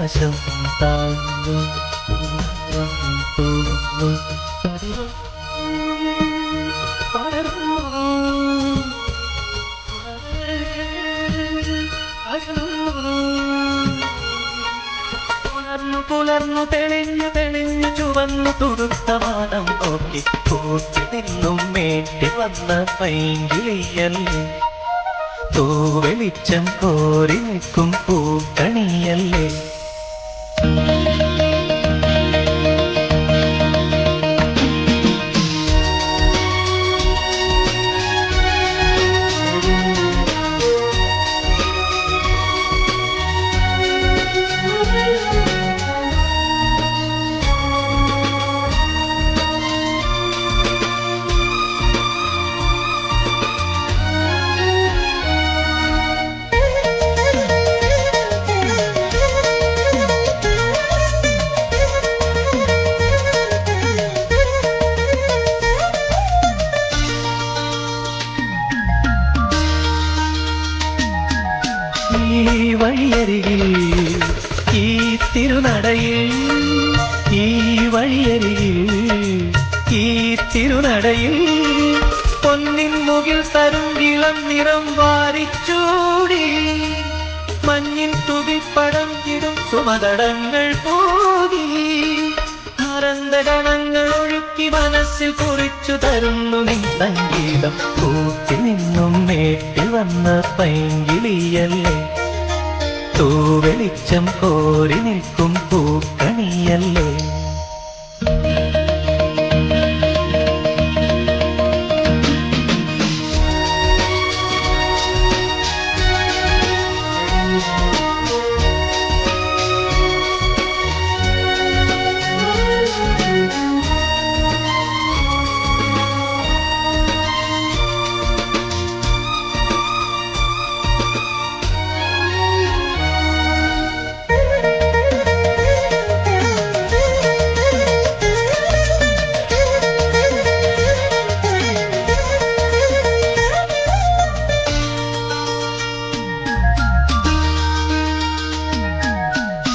ആകാശം താഴ്ന്നു തൂങ്ങുന്നു പുലർന്നു തെളിഞ്ഞു തെളിഞ്ഞു ചുവന്നു തുടുത്ത വാനം നോക്കി കൂട്ടി നിന്നും മേട്ടി വന്ന പൈങ്കിളിയല്ലേ തൂവെളിച്ചം കോരി നിൽക്കും പൂക്കണിയല്ലേ ഈ വഴിയരികിൽ ഈ തിരുനടയിൽ ഈ വഴിയരികിൽ ഈ തിരുനടയിൽ പൊന്നിൻ മുകിൽ തരുങ്കിളം നിറം വാരിച്ചൂടി മഞ്ഞിൻ തുകിപ്പടം ഇടും സുമതടങ്ങൾ പോകി ആനന്ദഗണങ്ങൾ ഒഴുക്കി മനസ്സിൽ കുറിച്ചു തരുന്നു നിൻ സംഗീതം കൂട്ടി നിന്നും മേട്ടി വന്ന പൈങ്കിളിയല്ലേ തൂവെളിച്ചം കോരി നിൽക്കും പൂക്കണിയല്ലേ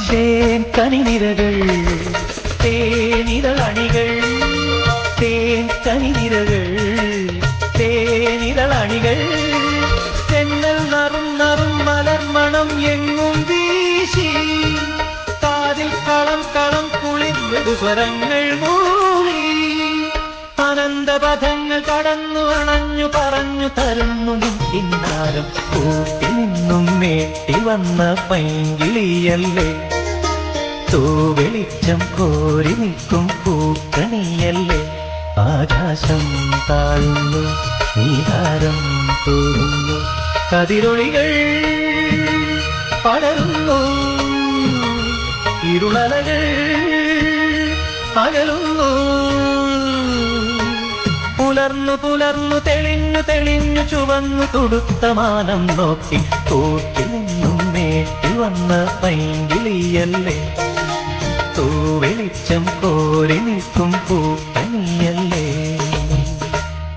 തേൻ കനിനിരകൾ തേനിതളണികൾ തേൻ കനിനിരകൾ തേനിതളണികൾ തെന്നൽ നറും നറും മലർമണം എങ്ങും വീശി കാതിൽ കളം കളം കുളിർമൃദു സ്വരങ്ങൾ മൂളി ആനന്ദപഥങ്ങൾ കടന്നു അണഞ്ഞു പറഞ്ഞു തരുന്നു ഇന്നാരം കൂട്ടി നിന്നും മേട്ടി വന്ന പൈങ്കിളിയല്ലേ തൂവെളിച്ചം കോരി നിൽക്കും പൂക്കണിയല്ലേ ആകാശം താഴ്ന്നു നീതാരം തൂങ്ങുന്നു കതിരൊളികൾ പടരുന്നു ഇരുളലകൾ അകലുന്നു പുലർന്നു പുലർന്നു തെളിഞ്ഞു തെളിഞ്ഞു ചുവന്നു തുടുത്ത മാനം നോക്കി കൂട്ടി നിന്നും മേട്ടി വന്ന പൈങ്കിളിയല്ലേ തൂവെളിച്ചം കോരി നിൽക്കും പൂക്കണിയല്ലേ